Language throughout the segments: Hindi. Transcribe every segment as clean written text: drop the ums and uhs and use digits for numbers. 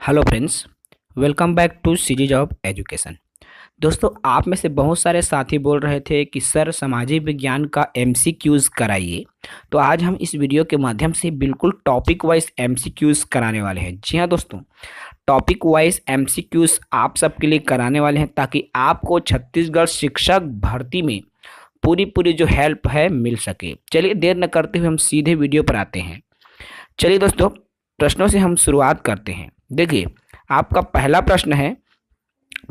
Hello friends, welcome back to CG job education. दोस्तों, आप में से बहुत सारे साथी बोल रहे थे कि सर सामाजिक विज्ञान का एमसीक्यूज़ कराइए। तो आज हम इस वीडियो के माध्यम से बिल्कुल टॉपिक वाइज एमसीक्यूज़ कराने वाले हैं। जी हाँ दोस्तों, टॉपिक वाइज एमसीक्यूज़ आप सबके लिए कराने वाले हैं ताकि आपको छत्तीसगढ़ शिक्षक भर्ती में पूरी जो हेल्प है मिल सके। चलिए देर न करते हुए हम सीधे वीडियो पर आते हैं। चलिए दोस्तों, प्रश्नों से हम शुरुआत करते हैं। देखिए, आपका पहला प्रश्न है,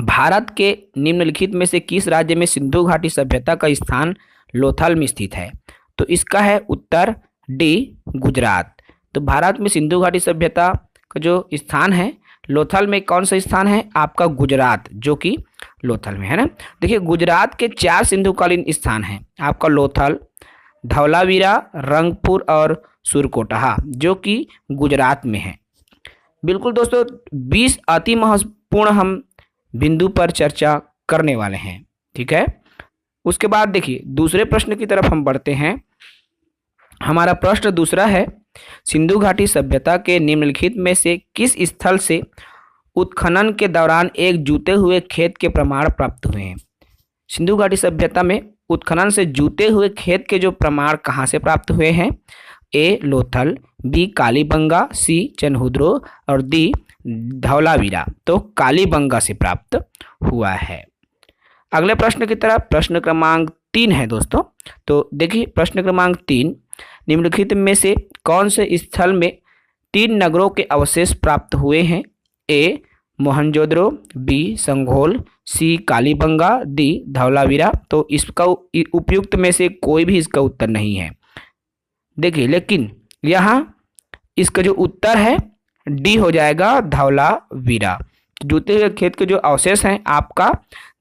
भारत के निम्नलिखित में से किस राज्य में सिंधु घाटी सभ्यता का स्थान लोथल में स्थित है? तो इसका है उत्तर डी, गुजरात। तो भारत में सिंधु घाटी सभ्यता का जो स्थान है लोथल में, कौन सा स्थान है? आपका गुजरात, जो कि लोथल में है ना। देखिए, गुजरात के 4 सिंधुकालीन स्थान हैं, आपका लोथल, धौलावीरा, रंगपुर और सुरकोटहा, जो कि गुजरात में है। बिल्कुल दोस्तों, 20 अति महत्वपूर्ण हम बिंदु पर चर्चा करने वाले हैं, ठीक है। उसके बाद देखिए, दूसरे प्रश्न की तरफ हम बढ़ते हैं। हमारा प्रश्न दूसरा है, सिंधु घाटी सभ्यता के निम्नलिखित में से किस स्थल से उत्खनन के दौरान एक जूते हुए खेत के प्रमाण प्राप्त हुए हैं? सिंधु घाटी सभ्यता में उत्खनन से जूते हुए खेत के जो प्रमाण कहाँ से प्राप्त हुए हैं? ए, लोथल, बी, कालीबंगा, सी, चनहुद्रो और डी, धौलावीरा। तो कालीबंगा से प्राप्त हुआ है। अगले प्रश्न की तरफ, प्रश्न क्रमांक 3 है दोस्तों। तो देखिए, प्रश्न क्रमांक 3, निम्नलिखित में से कौन से स्थल में 3 नगरों के अवशेष प्राप्त हुए हैं? ए, मोहनजोदड़ो, बी, संघोल, सी, कालीबंगा, डी, धौलावीरा। तो इसका उपयुक्त में से कोई भी इसका उत्तर नहीं है। देखिए, लेकिन यहाँ इसका जो उत्तर है डी हो जाएगा, धौलावीरा। जूते हुए खेत के जो अवशेष हैं आपका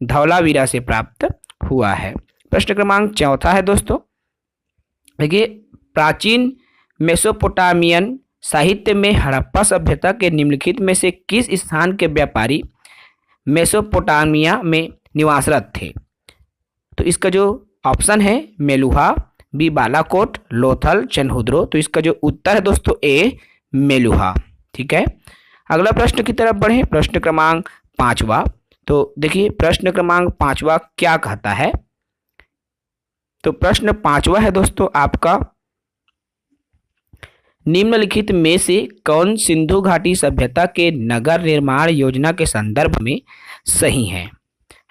धौलावीरा से प्राप्त हुआ है। प्रश्न क्रमांक 4 है दोस्तों। देखिए, प्राचीन मेसोपोटामियन साहित्य में हड़प्पा सभ्यता के निम्नलिखित में से किस स्थान के व्यापारी मेसोपोटामिया में निवासरत थे? तो इसका जो ऑप्शन है मेलुहा, बी, बालाकोट, लोथल, चनहुद्रो। तो इसका जो उत्तर है दोस्तों ए, मेलुहा, ठीक है। अगला प्रश्न की तरफ बढ़े, प्रश्न क्रमांक 5वां। तो देखिए, प्रश्न क्रमांक 5वां क्या कहता है? तो प्रश्न 5वां है दोस्तों आपका, निम्नलिखित में से कौन सिंधु घाटी सभ्यता के नगर निर्माण योजना के संदर्भ में सही है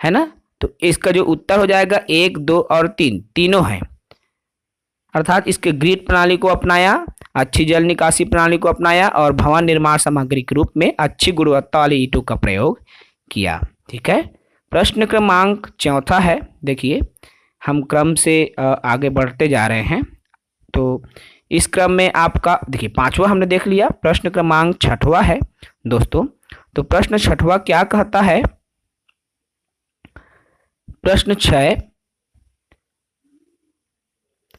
ना। तो इसका जो उत्तर हो जाएगा 1, 2 और 3, तीनों हैं। अर्थात इसके ग्रिड प्रणाली को अपनाया, अच्छी जल निकासी प्रणाली को अपनाया और भवन निर्माण सामग्री के रूप में अच्छी गुणवत्ता वाली ईंटों का प्रयोग किया, ठीक है। प्रश्न क्रमांक 4 है। देखिए, हम क्रम से आगे बढ़ते जा रहे हैं। तो इस क्रम में आपका देखिए, 5वां हमने देख लिया। प्रश्न क्रमांक 6वां है दोस्तों। तो प्रश्न 6वां क्या कहता है? प्रश्न 6,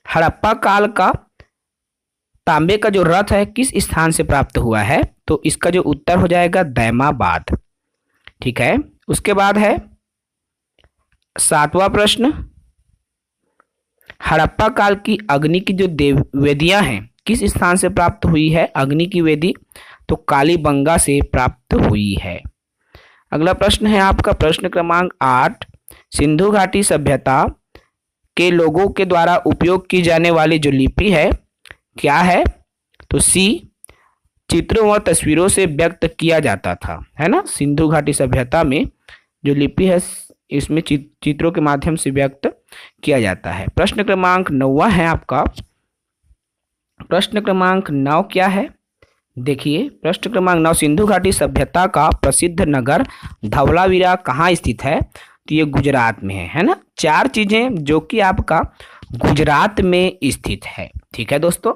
हड़प्पा काल का तांबे का जो रथ है किस स्थान से प्राप्त हुआ है? तो इसका जो उत्तर हो जाएगा दैमाबाद, ठीक है। उसके बाद है 7वां प्रश्न, हड़प्पा काल की अग्नि की जो वेदियां हैं किस स्थान से प्राप्त हुई है अग्नि की वेदी? तो कालीबंगा से प्राप्त हुई है। अगला प्रश्न है आपका प्रश्न क्रमांक 8, सिंधु घाटी सभ्यता के लोगों के द्वारा उपयोग की जाने वाली जो लिपि है क्या है? तो सी, चित्रों व तस्वीरों से व्यक्त किया जाता था, है ना। सिंधु घाटी सभ्यता में जो लिपि है इसमें चित्रों के माध्यम से व्यक्त किया जाता है। प्रश्न क्रमांक 9 है आपका। प्रश्न क्रमांक 9 क्या है? देखिए, प्रश्न क्रमांक 9, सिंधु घाटी सभ्यता का प्रसिद्ध नगर धौलावीरा कहाँ स्थित है? तो ये गुजरात में है ना। 4 चीजें जो कि आपका गुजरात में स्थित है, ठीक है दोस्तों।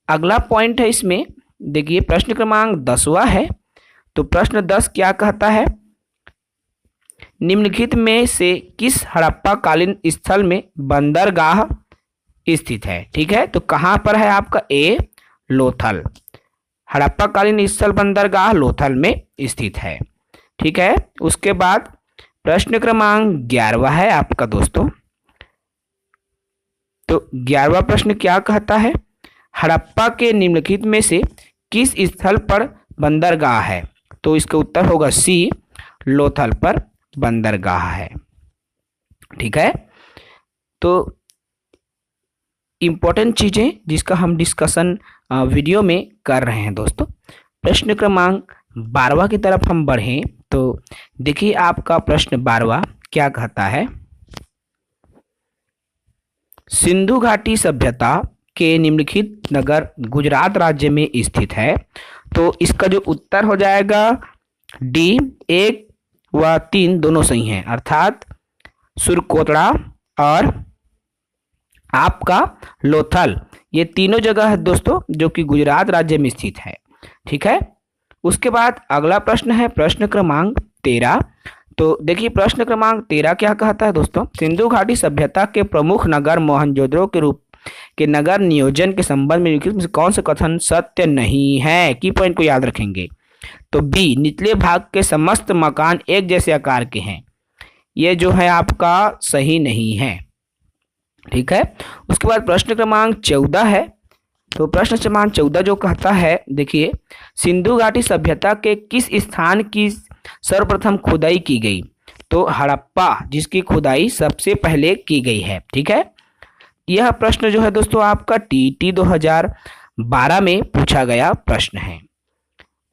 अगला पॉइंट है इसमें, देखिए प्रश्न क्रमांक 10वां है। तो प्रश्न 10 क्या कहता है? निम्नलिखित में से किस हड़प्पा कालीन स्थल में बंदरगाह स्थित है? ठीक है, तो कहाँ पर है आपका? ए, लोथल। हड़प्पा कालीन स्थल बंदरगाह लोथल में स्थित है, ठीक है। उसके बाद प्रश्न क्रमांक 11वां है आपका दोस्तों। तो 11वां प्रश्न क्या कहता है? हड़प्पा के निम्नलिखित में से किस स्थल पर बंदरगाह है? तो इसका उत्तर होगा सी, लोथल पर बंदरगाह है। ठीक है, तो इम्पोर्टेंट चीजें जिसका हम डिस्कशन वीडियो में कर रहे हैं दोस्तों। प्रश्न क्रमांक 12 की तरफ हम बढ़ें तो देखिए आपका प्रश्न 12 क्या कहता है। सिंधु घाटी सभ्यता के निम्नलिखित नगर गुजरात राज्य में स्थित है। तो इसका जो उत्तर हो जाएगा डी, 1 व 3 दोनों सही हैं, अर्थात सुरकोटड़ा और आपका लोथल, ये तीनों जगह है दोस्तों जो कि गुजरात राज्य में स्थित है। ठीक है, उसके बाद अगला प्रश्न है प्रश्न क्रमांक 13। तो देखिए प्रश्न क्रमांक 13 क्या कहता है दोस्तों। सिंधु घाटी सभ्यता के प्रमुख नगर मोहनजोदड़ो के रूप के नगर नियोजन के संबंध में निम्नलिखित में से कौन से कथन सत्य नहीं है। की पॉइंट को याद रखेंगे। तो बी, निचले भाग के समस्त मकान एक जैसे आकार के हैं, ये जो है आपका सही नहीं है। ठीक है, उसके बाद प्रश्न क्रमांक 14 है। तो प्रश्न क्रमांक 14 जो कहता है, देखिए सिंधु घाटी सभ्यता के किस स्थान की सर्वप्रथम खुदाई की गई। तो हड़प्पा, जिसकी खुदाई सबसे पहले की गई है। ठीक है, यह प्रश्न जो है दोस्तों आपका टीटी 2012 में पूछा गया प्रश्न है।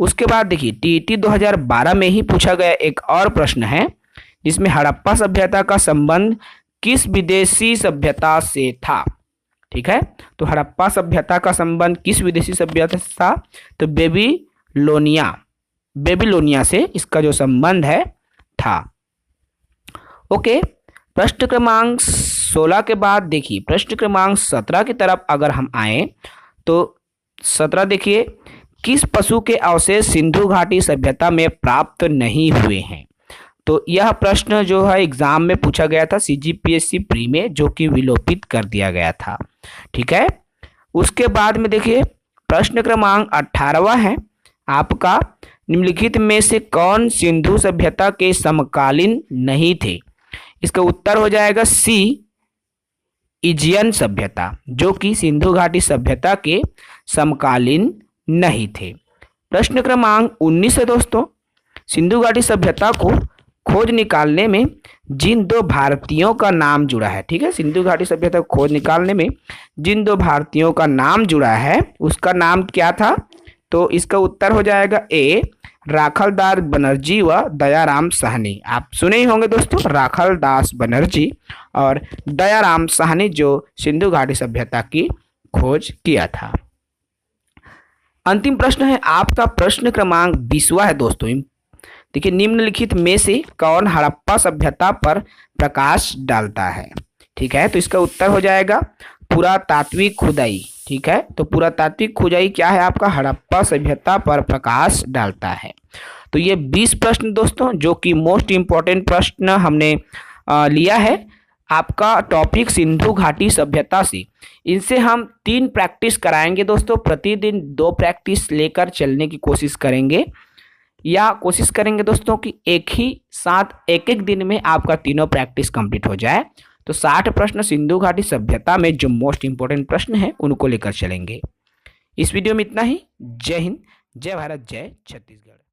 उसके बाद देखिए टीटी 2012 में ही पूछा गया एक और प्रश्न है जिसमें हड़प्पा सभ्यता का संबंध किस विदेशी सभ्यता से था। ठीक है, तो हड़प्पा सभ्यता का संबंध किस विदेशी सभ्यता से था। तो बेबीलोनिया से इसका जो संबंध है था। ओके, प्रश्न क्रमांक 16 के बाद देखिए प्रश्न क्रमांक 17 की तरफ अगर हम आए तो 17 देखिए, किस पशु के अवशेष सिंधु घाटी सभ्यता में प्राप्त नहीं हुए हैं। तो यह प्रश्न जो है एग्जाम में पूछा गया था CGPSC प्री में, जो कि विलोपित कर दिया गया था। ठीक है, उसके बाद में देखिए प्रश्न क्रमांक 18वां है आपका, निम्नलिखित में से कौन सिंधु सभ्यता के समकालीन नहीं थे। इसका उत्तर हो जाएगा सी, इजियन सभ्यता, जो कि सिंधु घाटी सभ्यता के समकालीन नहीं थे। प्रश्न क्रमांक 19 है दोस्तों, सिंधु घाटी सभ्यता को खोज निकालने में जिन दो भारतीयों का नाम जुड़ा है। ठीक है, सिंधु घाटी सभ्यता को खोज निकालने में जिन दो भारतीयों का नाम जुड़ा है उसका नाम क्या था। तो इसका उत्तर हो जाएगा ए, राखलदास बनर्जी व दयाराम साहनी। आप सुने ही होंगे दोस्तों, राखलदास बनर्जी और दयाराम साहनी जो सिंधु घाटी सभ्यता की खोज किया था। अंतिम प्रश्न है आपका प्रश्न क्रमांक 20वां है दोस्तों। देखिए निम्नलिखित में से कौन हड़प्पा सभ्यता पर प्रकाश डालता है। ठीक है, तो इसका उत्तर हो जाएगा पुरातात्विक खुदाई। ठीक है, तो पुरातात्विक खुदाई क्या है आपका, हड़प्पा सभ्यता पर प्रकाश डालता है। तो ये 20 प्रश्न दोस्तों जो कि मोस्ट इम्पोर्टेंट प्रश्न हमने लिया है आपका टॉपिक सिंधु घाटी सभ्यता से। इनसे हम 3 प्रैक्टिस कराएंगे दोस्तों, प्रतिदिन 2 प्रैक्टिस लेकर चलने की कोशिश करेंगे, या कोशिश करेंगे दोस्तों कि एक ही साथ एक दिन में आपका तीनों प्रैक्टिस कंप्लीट हो जाए। तो 60 प्रश्न सिंधु घाटी सभ्यता में जो मोस्ट इंपोर्टेंट प्रश्न हैं उनको लेकर चलेंगे। इस वीडियो में इतना ही। जय हिंद, जय भारत, जय छत्तीसगढ़।